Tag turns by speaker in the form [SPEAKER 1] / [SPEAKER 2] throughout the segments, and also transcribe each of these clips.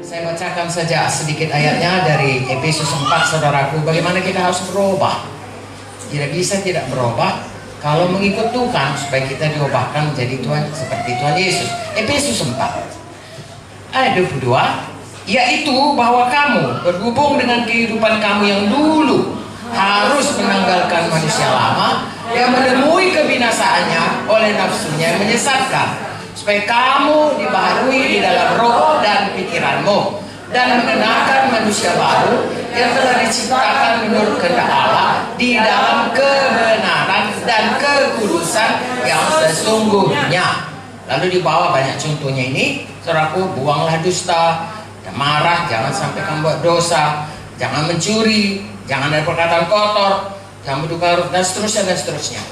[SPEAKER 1] Saya bacakan saja sedikit ayatnya dari Efesus 4, saudaraku. Bagaimana kita harus berubah. Tidak bisa tidak berubah kalau mengikut Tuhan, supaya kita diubahkan menjadi Tuhan seperti Tuhan Yesus. Efesus 4 ayat 22, yaitu bahwa kamu berhubung dengan kehidupan kamu yang dulu harus menanggalkan manusia lama yang menemui kebinasaannya oleh nafsunya yang menyesatkan, supaya kamu dibaharui di dalam roh dan pikiranmu, dan mengenakan manusia baru yang telah diciptakan menurut kehendak Allah di dalam kebenaran dan kekudusan yang sesungguhnya. Lalu di bawah banyak contohnya ini, saudaraku. Buanglah dusta, marah, jangan sampai kamu buat dosa, jangan mencuri, jangan ada perkataan kotor, jangan berduka, dan seterusnya dan seterusnya.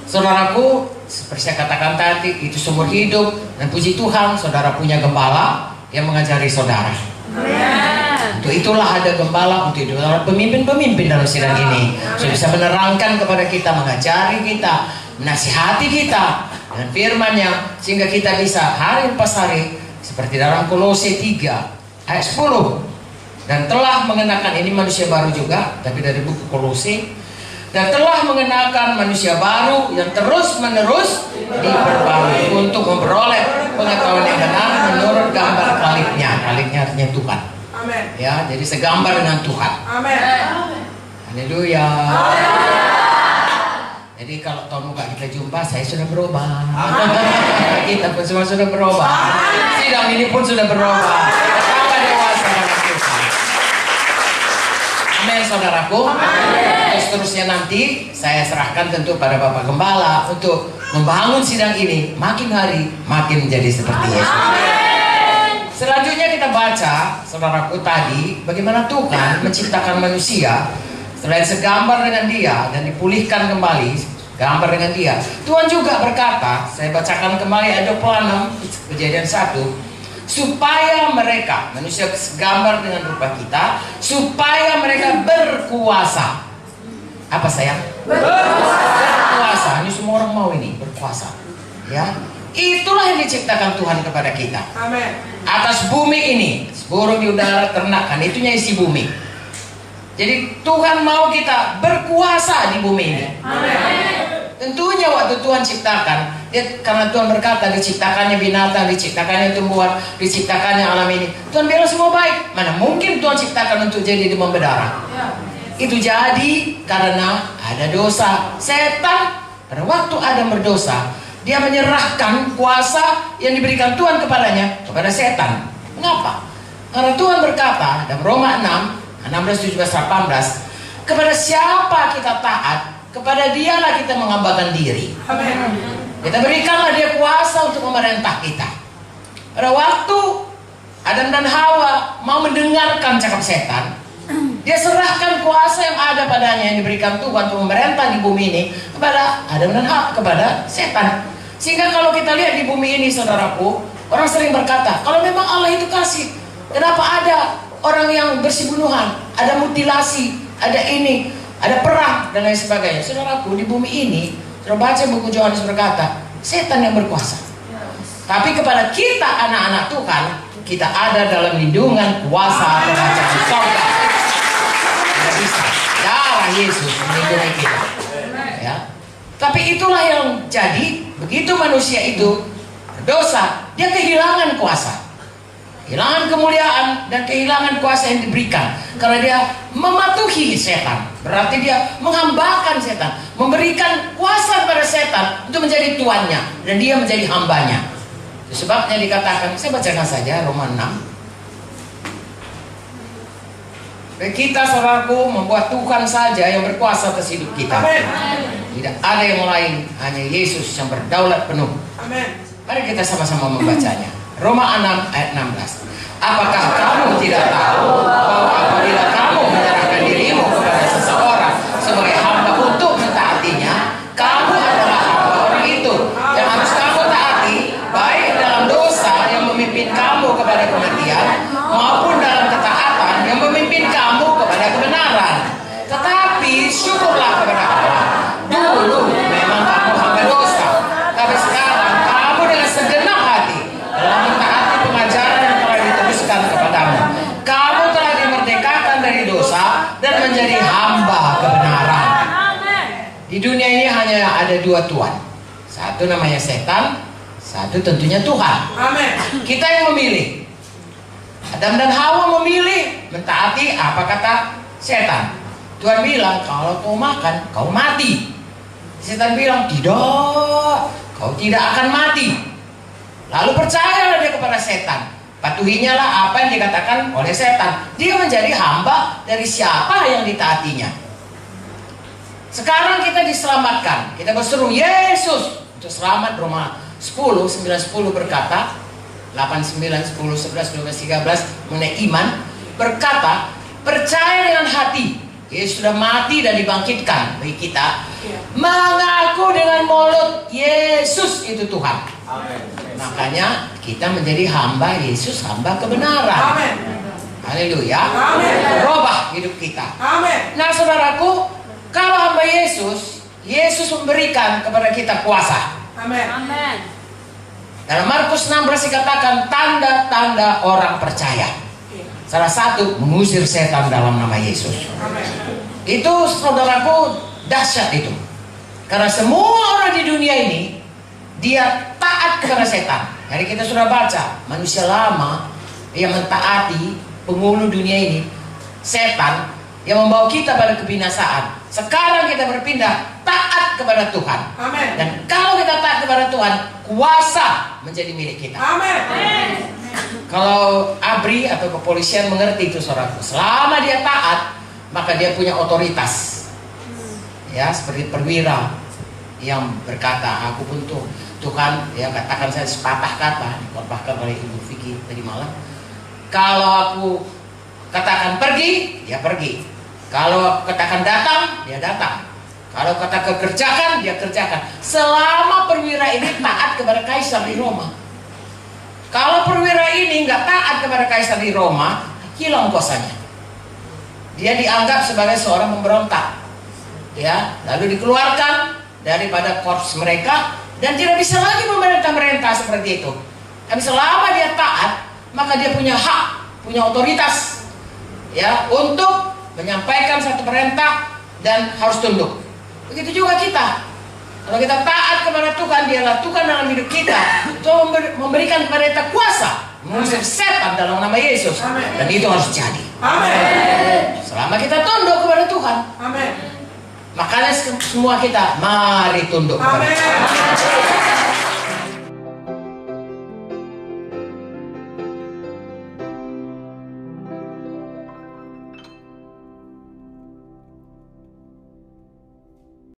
[SPEAKER 1] Saudaraku, seperti saya katakan tadi, itu seumur hidup. Dan puji Tuhan, saudara punya gembala yang mengajari saudara. Untuk itulah ada gembala, untuk itu ada pemimpin-pemimpin dalam sidang ini, supaya bisa menerangkan kepada kita, mengajari kita, menasihati kita dengan firman-Nya, sehingga kita bisa hari lepas hari, seperti dalam Kolose 3 ayat 10, dan telah mengenakan, ini manusia baru juga, tapi dari buku Kolose, dan telah mengenakan manusia baru yang terus-menerus diperbarui untuk memperoleh pengetahuan yang benar menurut gambar kalibnya. Kalibnya artinya Tuhan. Amen. Ya, jadi segambar dengan Tuhan. Amen. Haleluya. Jadi kalau tahun muka kita jumpa, saya sudah berubah. Kita pun semua sudah berubah. Sidang ini pun sudah berubah. Betapa dewasa dalam Tuhan. Amin, saudaraku. Seterusnya nanti saya serahkan tentu pada Bapak Gembala untuk membangun sidang ini makin hari makin menjadi seperti Yesus. Selanjutnya kita baca, saudaraku, tadi bagaimana Tuhan menciptakan manusia selain segambar dengan Dia dan dipulihkan kembali gambar dengan Dia. Tuhan juga berkata, saya bacakan kembali ayat 26 Kejadian 1, supaya mereka, manusia segambar dengan rupa kita, supaya mereka berkuasa. Apa sayang? Berkuasa. Ini semua orang mau ini, berkuasa. Ya, itulah yang diciptakan Tuhan kepada kita. Amin. Atas bumi ini, burung di udara, ternak, kan itunya isi bumi. Jadi Tuhan mau kita berkuasa di bumi ini. Amin. Tentunya waktu Tuhan ciptakan, karena Tuhan berkata diciptakannya binatang, diciptakannya tumbuhan, diciptakannya alam ini, Tuhan bilang semua baik. Mana mungkin Tuhan ciptakan untuk jadi demam berdarah? Itu jadi karena ada dosa. Setan pada waktu Adam berdosa, dia menyerahkan kuasa yang diberikan Tuhan kepadanya kepada setan. Mengapa? Karena Tuhan berkata dalam Roma 6, 16, 17, 18, kepada siapa kita taat, kepada Dialah kita menghambakan diri. Amin. Kita berikanlah Dia kuasa untuk memerintah kita. Pada waktu Adam dan Hawa mau mendengarkan cakap setan, dia serahkan kuasa yang ada padanya, yang diberikan Tuhan untuk memerintah di bumi ini, kepada Adam dan Hawa, kepada setan. Sehingga kalau kita lihat di bumi ini, saudaraku, orang sering berkata, kalau memang Allah itu kasih, kenapa ada orang yang bersih bunuhan, ada mutilasi, ada ini, ada perang, dan lain sebagainya. Saudaraku, di bumi ini, saudara baca buku Yohanes berkata, setan yang berkuasa. Tapi kepada kita anak-anak Tuhan, kita ada dalam lindungan kuasa kerajaan surga. Tidak bisa. Darah Yesus melindungi kita. Ya. Tapi itulah yang jadi, begitu manusia itu berdosa, dia kehilangan kuasa, kehilangan kemuliaan, dan kehilangan kuasa yang diberikan. Karena dia mematuhi setan, berarti dia menghambakan setan, memberikan kuasa pada setan untuk menjadi tuannya, dan dia menjadi hambanya. Itu sebabnya dikatakan, saya bacakan saja Roma 6. Kita, saudaraku, membuat Tuhan saja yang berkuasa atas hidup kita. Amen. Tidak ada yang lain, hanya Yesus yang berdaulat penuh. Amen. Mari kita sama-sama membacanya. Roma 6 ayat 16. Apakah kamu tidak tahu bahwa apabila kamu menyerahkan dirimu kepada seseorang sebagai hamba untuk mentaatinya, kamu adalah hamba orang itu yang harus kamu taati, baik dalam dosa yang memimpin kamu kepada kematian, maupun dalam ketaatan yang memimpin kamu kepada kebenaran. Tetapi syukurlah kepada Allah, dulu memang kamu hamba dosa, tapi sekarang kamu dengan segenap hati telah mentaati pengajaran yang telah diteruskan kepadamu. Di dunia ini hanya ada dua Tuhan. Satu namanya setan, satu tentunya Tuhan.
[SPEAKER 2] Amin.
[SPEAKER 1] Kita yang memilih. Adam dan Hawa memilih mentaati apa kata setan. Tuhan bilang, kalau kau makan, kau mati. Setan bilang, tidak, kau tidak akan mati. Lalu percayalah dia kepada setan. Patuhinya lah apa yang dikatakan oleh setan. Dia menjadi hamba dari siapa yang ditaatinya. Sekarang kita diselamatkan. Kita berseru Yesus untuk selamat. Roma 10, 9, 10 berkata, 8, 9, 10, 11, 12, 13 mengenai iman. Berkata, percaya dengan hati Yesus sudah mati dan dibangkitkan bagi kita. Mengaku dengan mulut Yesus itu Tuhan. Makanya kita menjadi hamba Yesus, hamba kebenaran. Haleluya. Berubah hidup kita. Nah saudaraku, kalau hamba Yesus, Yesus memberikan kepada kita kuasa. Dalam Markus 16 dikatakan tanda-tanda orang percaya. Salah satu mengusir setan dalam nama Yesus. Itu saudaraku dahsyat itu. Karena semua orang di dunia ini dia taat kepada setan. Jadi kita sudah baca manusia lama yang mentaati penghulu dunia ini, setan yang membawa kita pada kebinasaan. Sekarang kita berpindah taat kepada Tuhan.
[SPEAKER 2] Amin.
[SPEAKER 1] Dan kalau kita taat kepada Tuhan, kuasa menjadi milik kita.
[SPEAKER 2] Amin.
[SPEAKER 1] Kalau ABRI atau kepolisian mengerti itu saudaraku, selama dia taat, maka dia punya otoritas. Ya, seperti perwira yang berkata, aku pun tuh Tuhan, ya katakan saya sepatah kata, dikotbahkan oleh Ibu Vicky tadi malam. Kalau aku katakan pergi, dia pergi. Kalau katakan datang, dia datang. Kalau kata kerjakan, dia kerjakan. Selama perwira ini taat kepada kaisar di Roma. Kalau perwira ini nggak taat kepada kaisar di Roma, hilang kuasanya. Dia dianggap sebagai seorang pemberontak. Ya, lalu dikeluarkan daripada korps mereka dan tidak bisa lagi memerintah seperti itu. Tapi selama dia taat, maka dia punya hak, punya otoritas, ya, untuk menyampaikan satu perintah dan harus tunduk. Begitu juga kita. Kalau kita taat kepada Tuhan, dialah Tuhan dalam hidup kita. Tuhan memberikan kepada kita kuasa mengusir setan dalam nama Yesus.
[SPEAKER 2] Amin.
[SPEAKER 1] Dan itu harus jadi.
[SPEAKER 2] Amin.
[SPEAKER 1] Selama kita tunduk kepada Tuhan.
[SPEAKER 2] Amin.
[SPEAKER 1] Makanya semua kita mari tunduk kepada Tuhan.